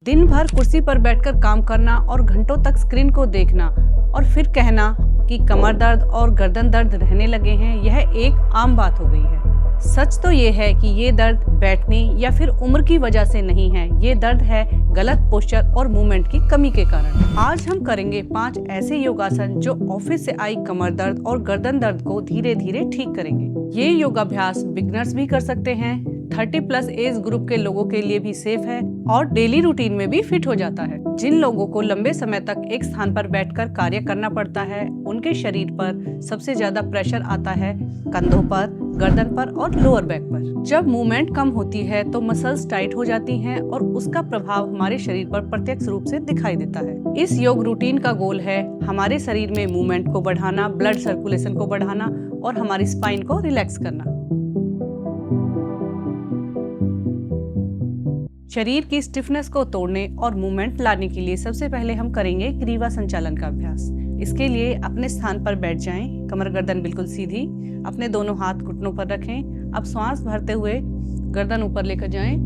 दिन भर कुर्सी पर बैठकर काम करना और घंटों तक स्क्रीन को देखना और फिर कहना कि कमर दर्द और गर्दन दर्द रहने लगे हैं, यह एक आम बात हो गई है। सच तो ये है कि ये दर्द बैठने या फिर उम्र की वजह से नहीं है, ये दर्द है गलत पोस्चर और मूवमेंट की कमी के कारण। आज हम करेंगे 5 ऐसे योगासन जो ऑफिस से आई कमर दर्द और गर्दन दर्द को धीरे धीरे ठीक करेंगे। ये योगाभ्यास बिगनर्स भी कर सकते हैं, 30+ एज ग्रुप के लोगों के लिए भी सेफ है और डेली रूटीन में भी फिट हो जाता है। जिन लोगों को लंबे समय तक एक स्थान पर बैठकर कार्य करना पड़ता है, उनके शरीर पर सबसे ज्यादा प्रेशर आता है कंधों पर, गर्दन पर और लोअर बैक पर। जब मूवमेंट कम होती है तो मसल्स टाइट हो जाती हैं और उसका प्रभाव हमारे शरीर पर प्रत्यक्ष रूप से दिखाई देता है। इस योग रूटीन का गोल है हमारे शरीर में मूवमेंट को बढ़ाना, ब्लड सर्कुलेशन को बढ़ाना और हमारी स्पाइन को रिलैक्स करना। शरीर की स्टिफनेस को तोड़ने और मूवमेंट लाने के लिए सबसे पहले हम करेंगे ग्रीवा संचालन का अभ्यास। इसके लिए अपने स्थान पर बैठ जाएं, कमर गर्दन बिल्कुल सीधी, अपने दोनों हाथ घुटनों पर रखें। अब श्वास भरते हुए गर्दन ऊपर लेकर जाएं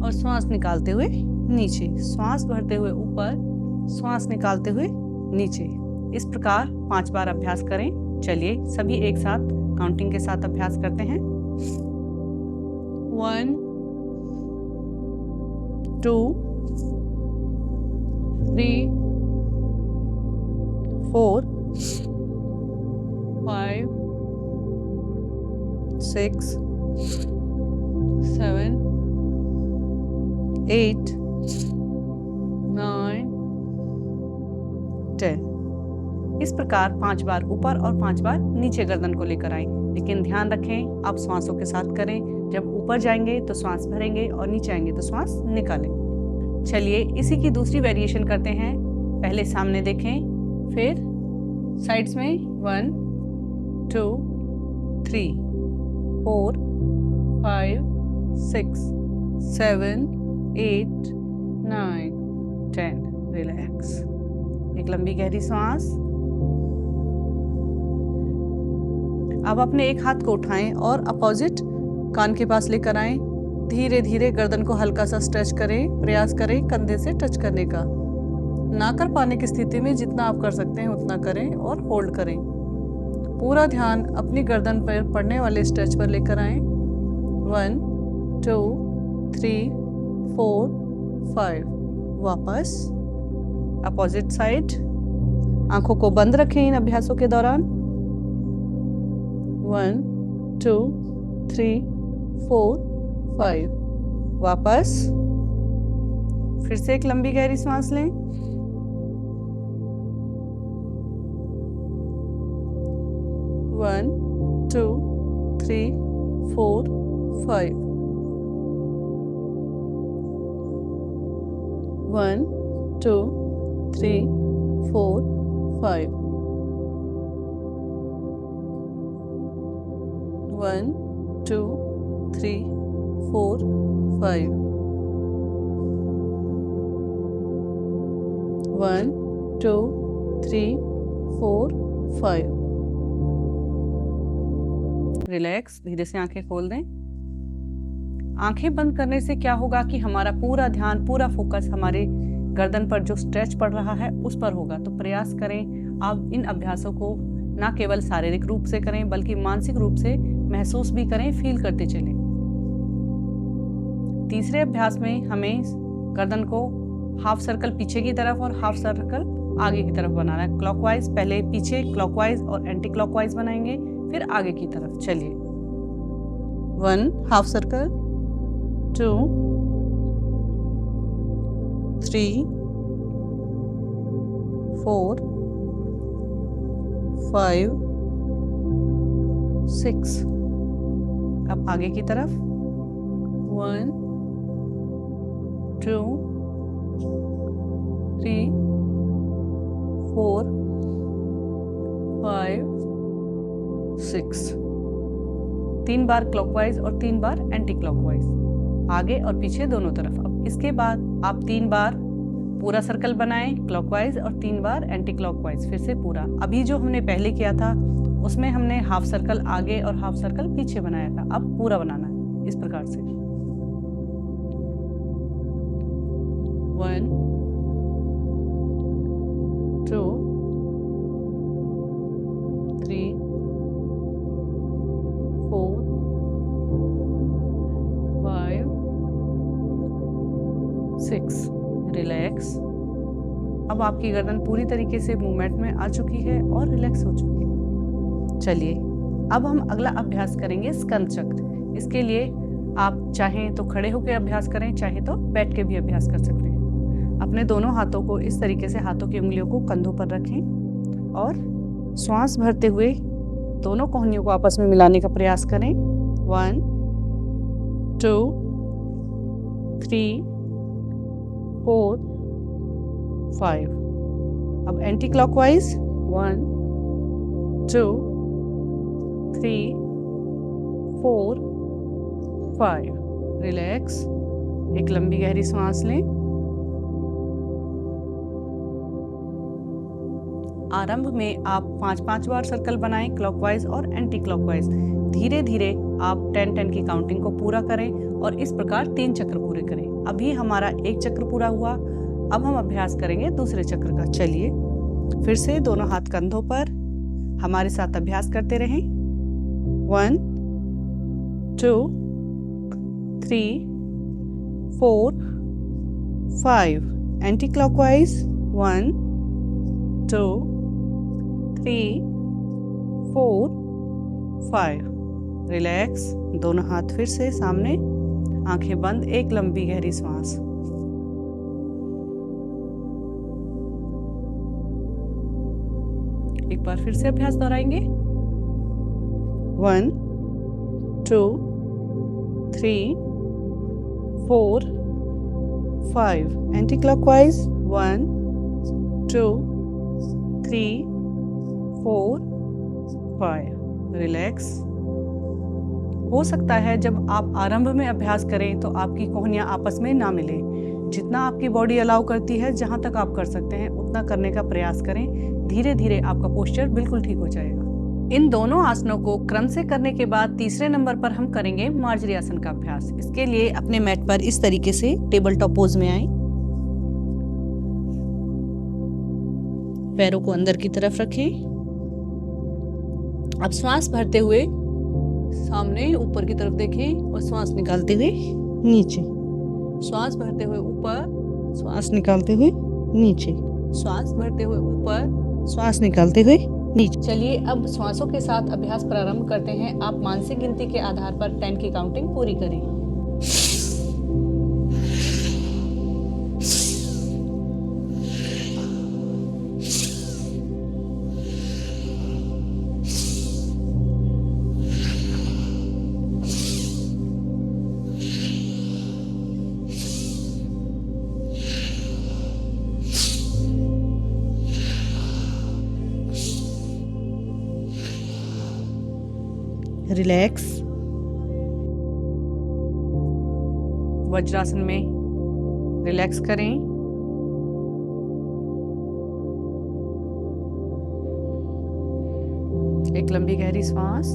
और श्वास निकालते हुए नीचे, श्वास भरते हुए ऊपर, श्वास निकालते हुए नीचे। इस प्रकार 5 बार अभ्यास करें। चलिए सभी एक साथ काउंटिंग के साथ अभ्यास करते हैं। 1 2 3 4 5 6 7 8 9 10। इस प्रकार 5 बार ऊपर और 5 बार नीचे गर्दन को लेकर आएं, लेकिन ध्यान रखें आप श्वासों के साथ करें। जब ऊपर जाएंगे तो श्वास भरेंगे और नीचे आएंगे तो श्वास निकालें। चलिए इसी की दूसरी वेरिएशन करते हैं। पहले सामने देखें, फिर साइड्स में 1 2 3 4 5 6 7 8 9 10। रिलैक्स। एक लंबी गहरी सांस। अब अपने एक हाथ को उठाएं और अपोजिट कान के पास लेकर आएं। धीरे धीरे गर्दन को हल्का सा स्ट्रेच करें, प्रयास करें कंधे से टच करने का। ना कर पाने की स्थिति में जितना आप कर सकते हैं उतना करें और होल्ड करें। पूरा ध्यान अपनी गर्दन पर पड़ने वाले स्ट्रेच पर लेकर आएं। 1 2 3 4 5। वापस अपोजिट साइड। आंखों को बंद रखें इन अभ्यासों के दौरान। 1 2 3 4 5। वापस फिर से एक लंबी गहरी सांस लें। 1 2 3 4 5। 1 2 3 4 5। 1 2 3 4 5। 1 2 3 4 5। रिलैक्स। धीरे से आंखें खोल दें। आंखें बंद करने से क्या होगा कि हमारा पूरा ध्यान, पूरा फोकस हमारे गर्दन पर जो स्ट्रेच पड़ रहा है उस पर होगा। तो प्रयास करें आप इन अभ्यासों को ना केवल शारीरिक रूप से करें बल्कि मानसिक रूप से महसूस भी करें, फील करते चलें। तीसरे अभ्यास में हमें गर्दन को हाफ सर्कल पीछे की तरफ और हाफ सर्कल आगे की तरफ बनाना है। क्लॉकवाइज, पहले पीछे क्लॉकवाइज और एंटी क्लॉकवाइज बनाएंगे, फिर आगे की तरफ। चलिए 1 हाफ सर्कल, 2 3 4 5 6। अब आगे की तरफ 1 2 3 4 5 6। 3 बार क्लॉकवाइज और 3 बार एंटी क्लॉकवाइज, आगे और पीछे दोनों तरफ। अब इसके बाद आप 3 बार पूरा सर्कल बनाएं क्लॉकवाइज और 3 बार एंटी क्लॉकवाइज, फिर से पूरा। अभी जो हमने पहले किया था उसमें हमने हाफ सर्कल आगे और हाफ सर्कल पीछे बनाया था, अब पूरा बनाना है इस प्रकार से। 1 2 3 4 5 6। रिलैक्स। अब आपकी गर्दन पूरी तरीके से मूवमेंट में आ चुकी है और रिलैक्स हो चुकी है। चलिए अब हम अगला अभ्यास करेंगे स्कंद चक्र। इसके लिए आप चाहें तो खड़े होकर अभ्यास करें, चाहे तो बैठ के भी अभ्यास कर सकते हैं। अपने दोनों हाथों को इस तरीके से हाथों की उंगलियों को कंधों पर रखें और श्वास भरते हुए दोनों कोहनियों को आपस में मिलाने का प्रयास करें। 1 2 3 4 5। अब एंटी क्लॉकवाइज 1 2 3 4 5। रिलैक्स। एक लंबी गहरी सांस लें। आरंभ में आप 5-5 बार सर्कल बनाएं, क्लॉकवाइज और एंटी क्लॉकवाइज। धीरे धीरे आप 10-10 की काउंटिंग को पूरा करें और इस प्रकार 3 चक्र पूरे करें। अभी हमारा 1 चक्र पूरा हुआ। अब हम अभ्यास करेंगे दूसरे चक्र का। चलिए फिर से दोनों हाथ कंधों पर हमारे साथ अभ्यास करते रहें। 1 2 3 4 5। Anti clockwise 1 2 3 4 5। रिलैक्स। दोनों हाथ फिर से सामने, आंखें बंद, एक लंबी गहरी सांस। एक बार फिर से अभ्यास दोहराएंगे। 1 2 3 4 5। Anti clockwise 1 2 3 4 5। रिलैक्स। हो सकता है जब आप आरंभ में अभ्यास करें तो आपकी कोहनियां आपस में ना मिले। जितना आपकी बॉडी अलाउ करती है, जहां तक आप कर सकते हैं उतना करने का प्रयास करें। धीरे धीरे आपका पोस्चर बिल्कुल ठीक हो जाएगा। इन दोनों आसनों को क्रम से करने के बाद तीसरे नंबर पर हम करेंगे मार्जरी आसन का अभ्यास। इसके लिए अपने मैट पर इस तरीके से टेबल टॉप पोज में आए। पैरों को अंदर की तरफ रखें। अब श्वास भरते हुए सामने ऊपर की तरफ देखें और श्वास निकालते हुए नीचे। श्वास भरते हुए ऊपर, श्वास निकालते हुए नीचे। श्वास भरते हुए ऊपर, श्वास निकालते हुए नीचे। चलिए अब श्वासों के साथ अभ्यास प्रारंभ करते हैं। आप मानसिक गिनती के आधार पर 10 की काउंटिंग पूरी करें। रिलैक्स। वज्रासन में रिलैक्स करें। एक लंबी गहरी सांस।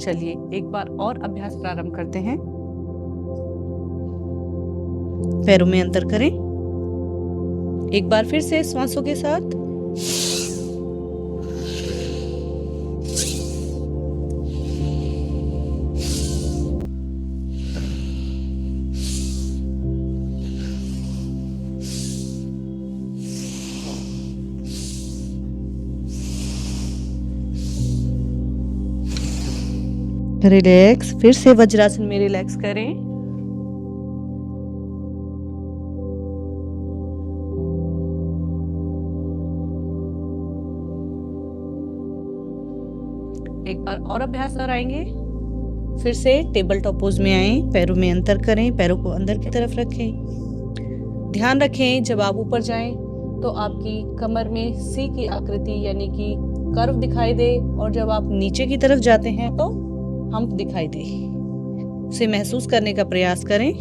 चलिए एक बार और अभ्यास प्रारंभ करते हैं। पैरों में अंतर करें। एक बार फिर से श्वासों के साथ। रिलैक्स। फिर से वज्रासन में रिलैक्स करें। एक बार और अभ्यास दोहराएंगे। फिर से टेबल टॉप पोज में आए। पैरों में अंतर करें। पैरों को अंदर की तरफ रखें। ध्यान रखें जब आप ऊपर जाएं तो आपकी कमर में सी की आकृति यानी कि कर्व दिखाई दे, और जब आप नीचे की तरफ जाते हैं तो हम्प दिखाई दे। उसे महसूस करने का प्रयास करें।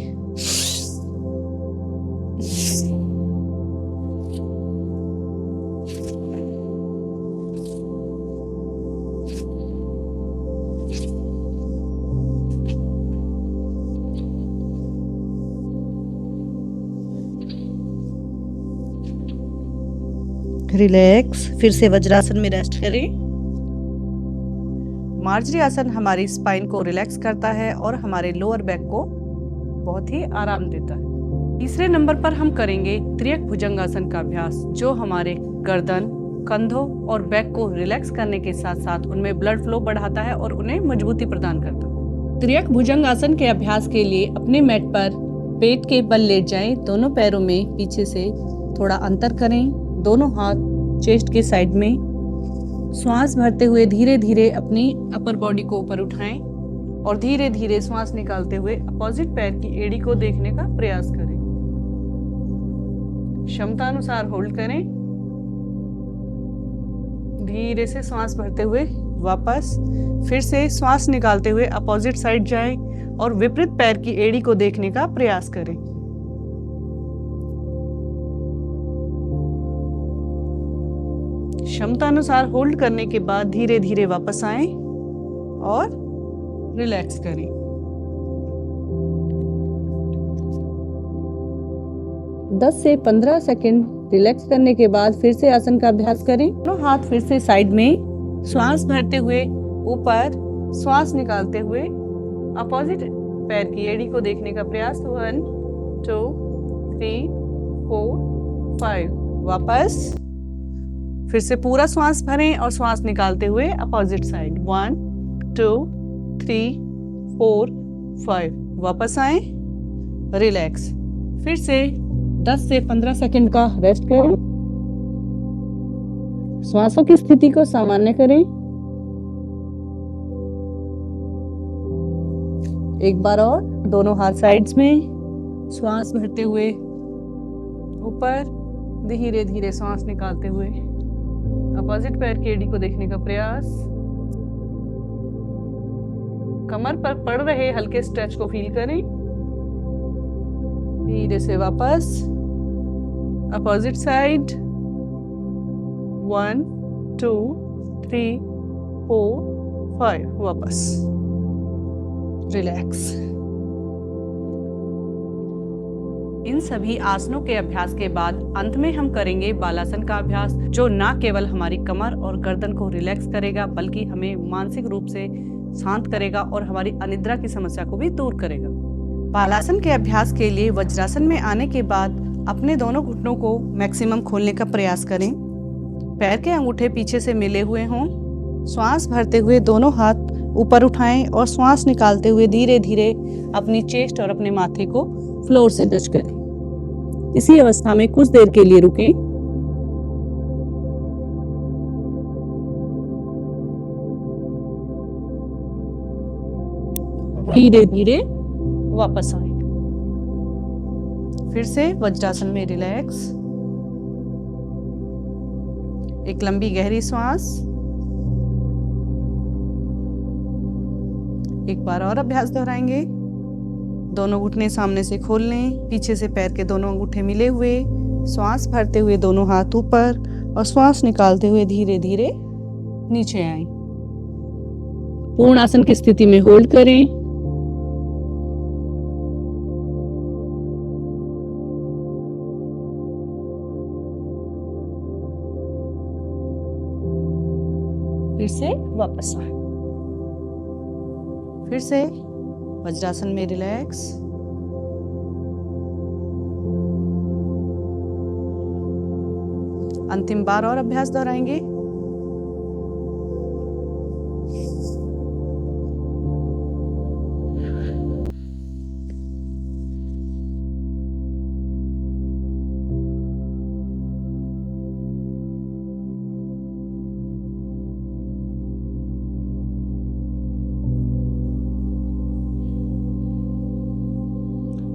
रिलैक्स। फिर से वज्रासन में रेस्ट करें। मार्जरी आसन हमारी स्पाइन को रिलैक्स करता है और हमारे लोअर बैक को बहुत ही आराम देता है। तीसरे नंबर पर हम करेंगे त्रियक भुजंगासन का अभ्यास, जो हमारे गर्दन, कंधों और बैक को रिलैक्स करने के साथ साथ उनमें ब्लड फ्लो बढ़ाता है और उन्हें मजबूती प्रदान करता है। त्रियक भुजंगासन के अभ्यास के लिए अपने मैट पर पेट के बल लेट जाएं। दोनों पैरों में पीछे से थोड़ा अंतर करें। दोनों हाथ चेस्ट के साइड में। श्वास भरते हुए धीरे धीरे अपनी अपर बॉडी को ऊपर उठाएं और धीरे धीरे श्वास निकालते हुए अपोजिट पैर की एड़ी को देखने का प्रयास करें। क्षमता अनुसार होल्ड करें। धीरे से श्वास भरते हुए वापस, फिर से श्वास निकालते हुए अपोजिट साइड जाएं और विपरीत पैर की एड़ी को देखने का प्रयास करें। क्षमता अनुसार होल्ड करने के बाद धीरे धीरे वापस आएं और रिलैक्स करें। दस से 15 सेकंड रिलैक्स करने के बाद फिर से आसन का अभ्यास करें। दोनों हाथ फिर से साइड में। श्वास भरते हुए ऊपर, श्वास निकालते हुए अपोजिट पैर की एड़ी को देखने का प्रयास। 1 2 3 4 5। वापस फिर से पूरा श्वास भरें और श्वास निकालते हुए अपोजिट साइड। 1 2 3 4 5। वापस आए, रिलैक्स। फिर से 10 से 15 सेकंड का रेस्ट करें। श्वासों की स्थिति को सामान्य करें। एक बार और, दोनों हाथ साइड्स में। श्वास भरते हुए ऊपर, धीरे धीरे श्वास निकालते हुए अपोजिट पैर की एड़ी को देखने का प्रयास। कमर पर पड़ रहे हल्के स्ट्रेच को फील करें। धीरे से वापस अपोजिट साइड। 1 2 3 4 5। वापस रिलैक्स। इन सभी आसनों के अभ्यास के बाद अंत में हम करेंगे बालासन का अभ्यास, जो न केवल हमारी कमर और गर्दन को रिलैक्स करेगा बल्कि हमें मानसिक रूप से शांत करेगा और हमारी अनिद्रा की समस्या को भी दूर करेगा। बालासन के अभ्यास के लिए वज्रासन में आने के बाद अपने दोनों घुटनों को मैक्सिमम खोलने का प्रयास करें। पैर के अंगूठे पीछे से मिले हुए हों। श्वास भरते हुए दोनों हाथ ऊपर उठाएं और श्वास निकालते हुए धीरे धीरे अपनी चेस्ट और अपने माथे को फ्लोर से टच करें। इसी अवस्था में कुछ देर के लिए रुकें। धीरे धीरे वापस आए। फिर से वज्रासन में रिलैक्स। एक लंबी गहरी श्वास। एक बार और अभ्यास दोहराएंगे। दोनों घुटने सामने से खोल लें। पीछे से पैर के दोनों अंगूठे मिले हुए। श्वास भरते हुए दोनों हाथ ऊपर और श्वास निकालते हुए धीरे धीरे नीचे आएं। पूर्ण आसन की स्थिति में होल्ड करें। फिर से वापस आए। फिर से वज्रासन में रिलैक्स। अंतिम बार और अभ्यास दोहराएंगे।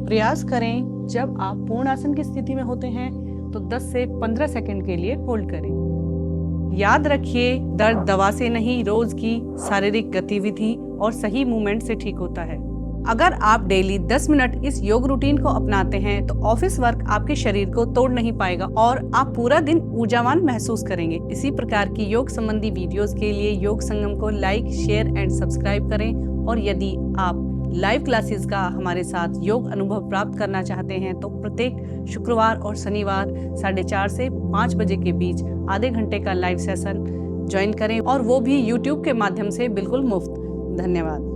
प्रयास करें जब आप पूर्ण आसन की स्थिति में होते हैं तो 10 से 15 सेकंड के लिए होल्ड करें। याद रखिए, दर्द दवा से नहीं, रोज की शारीरिक गतिविधि और सही मूवमेंट से ठीक होता है। अगर आप डेली 10 मिनट इस योग रूटीन को अपनाते हैं तो ऑफिस वर्क आपके शरीर को तोड़ नहीं पाएगा और आप पूरा दिन ऊर्जावान महसूस करेंगे। इसी प्रकार की योग संबंधी वीडियोस के लिए योग संगम को लाइक, शेयर एंड सब्सक्राइब करें और यदि आप लाइव क्लासेस का हमारे साथ योग अनुभव प्राप्त करना चाहते हैं तो प्रत्येक शुक्रवार और शनिवार 4:30 से 5 बजे के बीच आधे घंटे का लाइव सेशन ज्वाइन करें और वो भी YouTube के माध्यम से बिल्कुल मुफ्त। धन्यवाद।